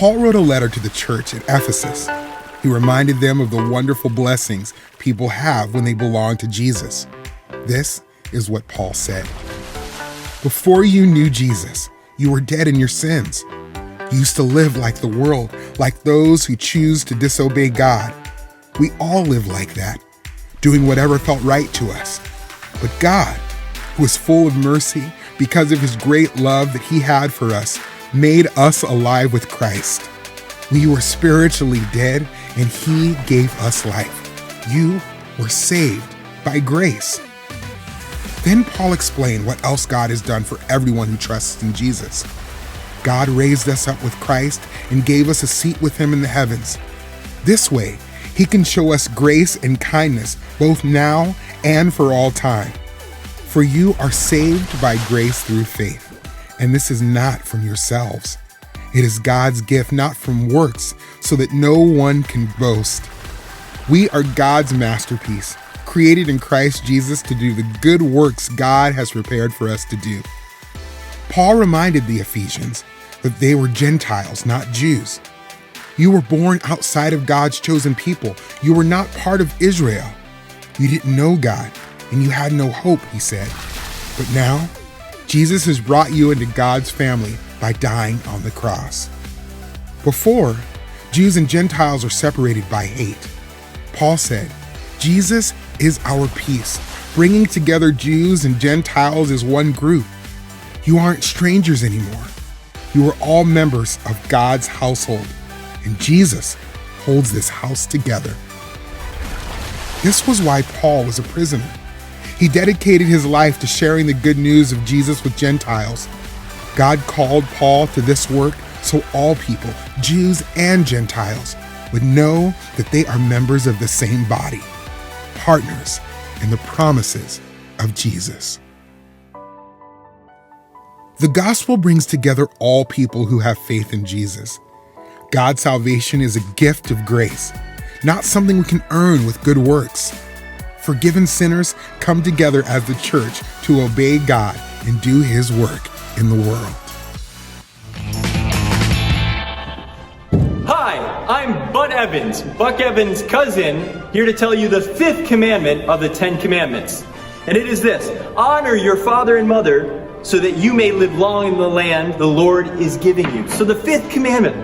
Paul wrote a letter to the church at Ephesus. He reminded them of the wonderful blessings people have when they belong to Jesus. This is what Paul said. Before you knew Jesus, you were dead in your sins. You used to live like the world, like those who choose to disobey God. We all live like that, doing whatever felt right to us. But God, who is full of mercy because of his great love that he had for us, made us alive with Christ. We were spiritually dead, and he gave us life. You were saved by grace. Then Paul explained what else God has done for everyone who trusts in Jesus. God raised us up with Christ and gave us a seat with him in the heavens. This way, he can show us grace and kindness both now and for all time. For you are saved by grace through faith, and this is not from yourselves. It is God's gift, not from works, so that no one can boast. We are God's masterpiece, created in Christ Jesus to do the good works God has prepared for us to do. Paul reminded the Ephesians that they were Gentiles, not Jews. You were born outside of God's chosen people. You were not part of Israel. You didn't know God, and you had no hope, he said. But now, Jesus has brought you into God's family by dying on the cross. Before, Jews and Gentiles are separated by hate. Paul said, Jesus is our peace, bringing together Jews and Gentiles as one group. You aren't strangers anymore. You are all members of God's household, and Jesus holds this house together. This was why Paul was a prisoner. He dedicated his life to sharing the good news of Jesus with Gentiles. God called Paul to this work so all people, Jews and Gentiles, would know that they are members of the same body, partners in the promises of Jesus. The gospel brings together all people who have faith in Jesus. God's salvation is a gift of grace, not something we can earn with good works. Forgiven sinners come together as the church to obey God and do his work in the world. Hi, I'm Bud Evans, Buck Evans' cousin, here to tell you the 5th commandment of the 10 commandments. And it is this: honor your father and mother so that you may live long in the land the Lord is giving you. So the 5th commandment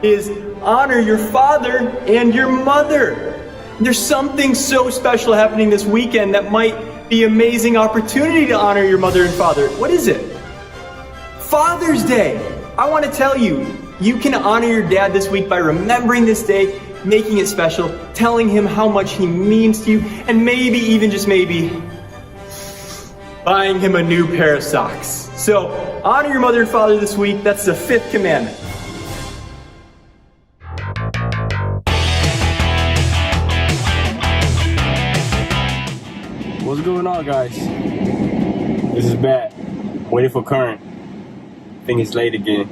is honor your father and your mother. There's something so special happening this weekend that might be an amazing opportunity to honor your mother and father. What is it? Father's Day. I want to tell you, you can honor your dad this week by remembering this day, making it special, telling him how much he means to you, and maybe, even just maybe, buying him a new pair of socks. So, honor your mother and father this week. That's the 5th commandment. What's going on, guys? This is Matt, waiting for Current. Think it's late again.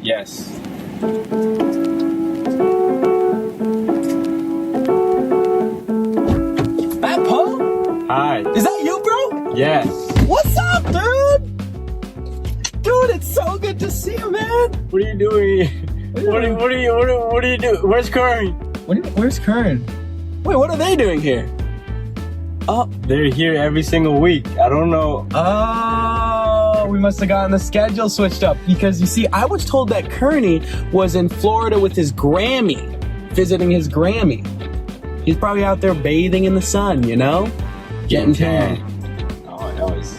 Yes. Matt Poe? Hi. Is that you, bro? Yes. What's up, dude? Dude, it's so good to see you, man. What are you doing? What are you doing? Where's Current? Where's Karen? Wait, what are they doing here? Oh, They're here every single week. I don't know. we must have gotten the schedule switched up because you see, I was told that Kearney was in Florida with his Grammy, visiting his Grammy. He's probably out there bathing in the sun, you know? Getting tan. Oh, that was...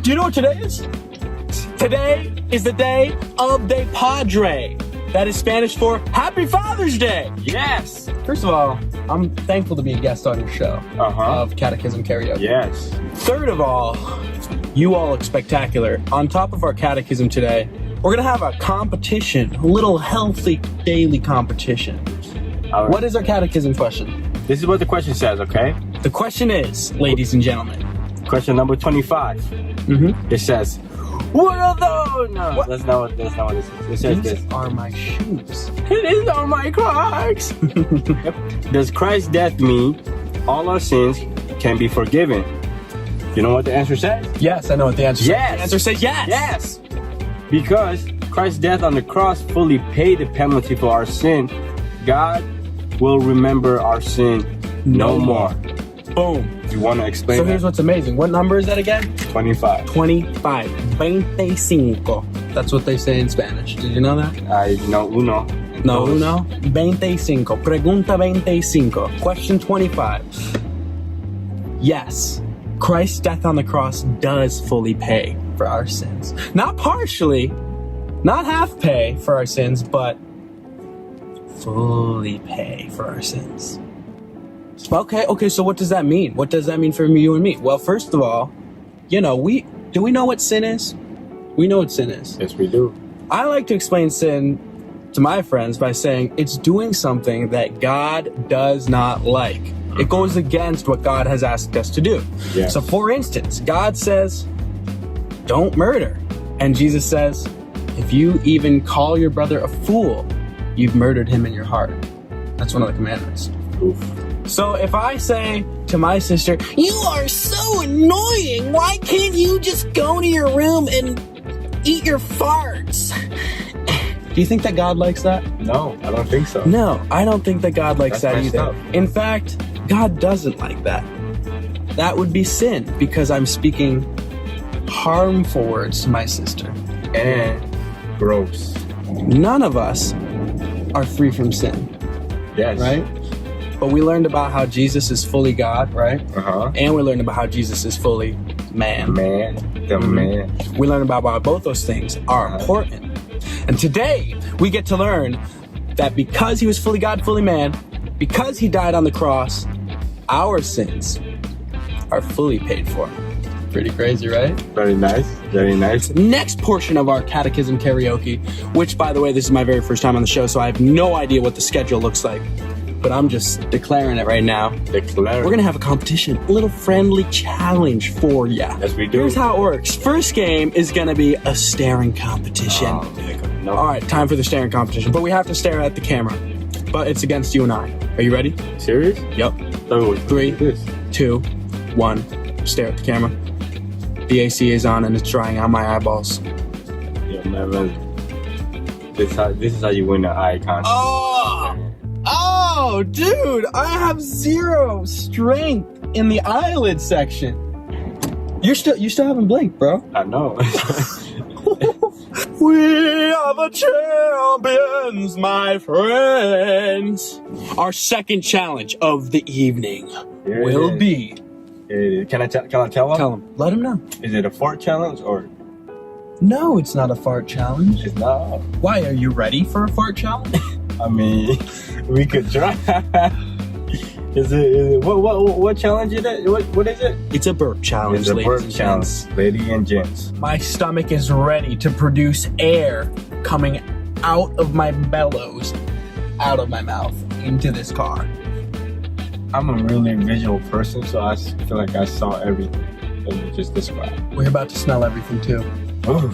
Do you know what today is? Today is the day of De Padre. That is Spanish for Happy Father's Day. Yes! First of all, I'm thankful to be a guest on your show of Catechism Karaoke. Yes. Third of all, you all look spectacular. On top of our catechism today, we're going to have a competition, a little healthy daily competition. All right. What is our catechism question? This is what the question says, okay? The question is, ladies and gentlemen. Question number 25. It says, what are those? No, What? that's not what it says. It says this. These are my shoes. It is on my Crocs. Does Christ's death mean all our sins can be forgiven? You know what the answer says? Yes, I know what the answer says. Yes. The answer says yes. Yes. Because Christ's death on the cross fully paid the penalty for our sin, God will remember our sin no more. Boom. You want to explain So that? here's what's amazing. What number is that again? 25. 25. 25. That's what they say in Spanish. Did you know that? I know uno. No, uno. 25. Pregunta 25. Question 25. Yes, Christ's death on the cross does fully pay for our sins. Not partially, not half pay for our sins, but fully pay for our sins. Okay, so what does that mean? What does that mean for you and me? Well, first of all, do we know what sin is? We know what sin is. Yes, we do. I like to explain sin to my friends by saying it's doing something that God does not like. It goes against what God has asked us to do. Yes. So for instance, God says, don't murder. And Jesus says, if you even call your brother a fool, you've murdered him in your heart. That's one of the commandments. Oof. So if I say to my sister, you are so annoying, why can't you just go to your room and eat your farts? Do you think that God likes that? No, I don't think so. No, I don't think that God likes That's that messed either. up. In fact, God doesn't like that. That would be sin because I'm speaking harmful words to my sister. And gross. None of us are free from sin, Yes. right? But we learned about how Jesus is fully God, right? Uh-huh. And we learned about how Jesus is fully man. Man. The man. We learned about why both those things are important. And today, we get to learn that because he was fully God, fully man, because he died on the cross, our sins are fully paid for. Pretty crazy, right? Very nice. Very nice. Next portion of our catechism karaoke, which, by the way, this is my very first time on the show, so I have no idea what the schedule looks like. But I'm just declaring it right now. Declare. We're gonna have a competition, a little friendly challenge for ya. Yes, we do. Here's how it works. First game is gonna be a staring competition. Oh, no. All right, time for the staring competition. But we have to stare at the camera. But it's against you and I. Are you ready? Serious? Yep. Oh, 3, this. 2, 1. Stare at the camera. The AC is on and it's drying out my eyeballs. Yeah, never. This is how you win the eye contest. Oh, dude, I have zero strength in the eyelid section. You still haven't blinked, bro. I know. We are the champions, my friends. Our second challenge of the evening will be. Can I tell him? Tell him. Let him know. Is it a fart challenge or? No, it's not a fart challenge. It's not. Why, are you ready for a fart challenge? I mean, we could try. Is it what challenge is it? What is it? It's a burp challenge, It's a ladies burp and challenge, gents. ladies and gents. My stomach is ready to produce air coming out of my bellows, out of my mouth, into this car. I'm a really visual person, so I feel like I saw everything that you just described. We're about to smell everything too. Ooh.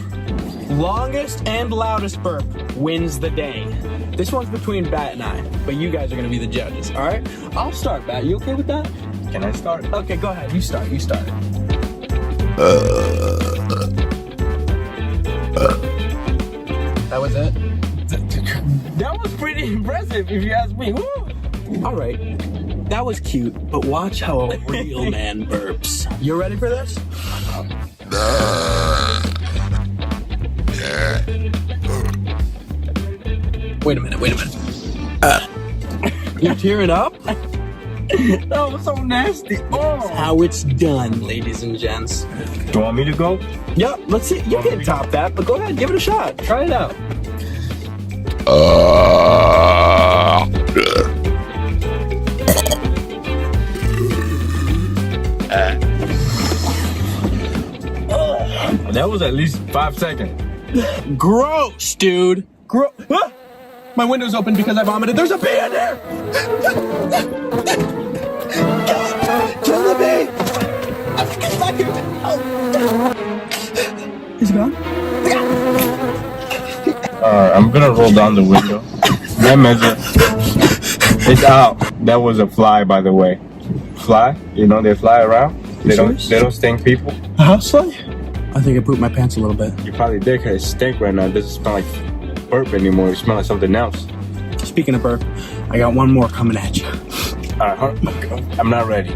Longest and loudest burp wins the day. This one's between Bat and I, but you guys are gonna be the judges, all right? I'll start, Bat. You okay with that? Can I start? Okay, go ahead. You start. That was it? That was pretty impressive, if you ask me. Woo! All right. That was cute, but watch how a real man burps. You ready for this? Wait a minute. You tearing up? That was so nasty. Oh. How it's done, ladies and gents. Do you want me to go? Yep, let's see. You can top that, but go ahead, give it a shot. Try it out. That was at least 5 seconds. Gross, dude. Ah! My window's open because I vomited. There's a bee in there. Kill the bee. Get back here. Oh. Is it gone? I'm gonna roll down the window. That measure. It's out. That was a fly, by the way. Fly? You know they fly around. They don't sting people. A housefly? I think I pooped my pants a little bit. You probably did because it stink right now. It doesn't smell like burp anymore. It smells like something else. Speaking of burp, I got one more coming at you. I'm not ready.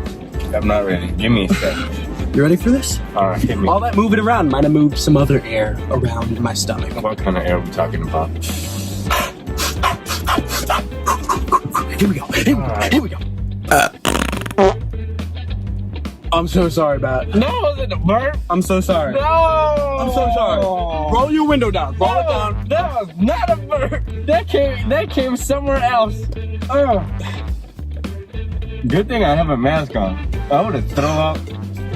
Give me a sec. You ready for this? All right, hit me. All that moving around might have moved some other air around in my stomach. What kind of air are we talking about? Here we go. Here we go. I'm so sorry, Bat. No, it wasn't a burp. I'm so sorry. No. I'm so sorry. Roll your window down. Roll it down. That was not a burp. That came somewhere else. Good thing I have a mask on. I would have thrown up.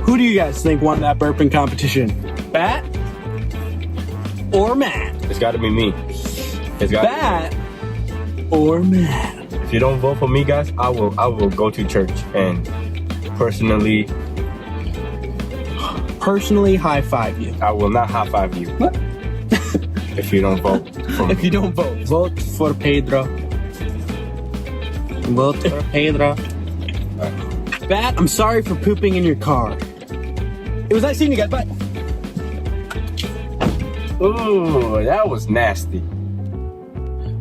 Who do you guys think won that burping competition? Bat or Matt? It's got to be me. It's got Bat or Matt? If you don't vote for me, guys, I will go to church and personally high five you. I will not high five you. What? If you don't vote for me. If you don't vote for Pedro. Vote for Pedro. Bat, I'm sorry for pooping in your car. It was nice seeing you guys. Bye. Ooh, that was nasty.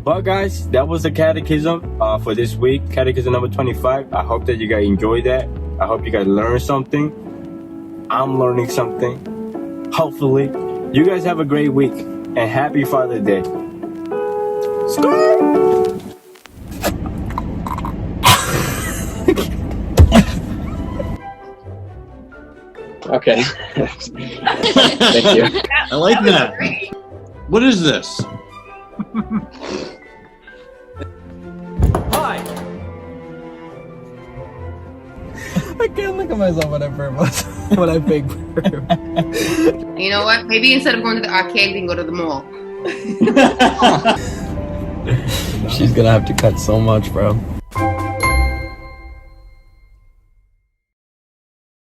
Well, guys, that was the catechism for this week. Catechism number 25. I hope that you guys enjoyed that. I hope you guys learned something. I'm learning something. Hopefully, you guys have a great week and happy Father's Day. Okay. Thank you. I like that. What is this? Hi. I can't look at myself when I burp. When I fake burp. You know what? Maybe instead of going to the arcade, we can go to the mall. She's gonna have to cut so much, bro.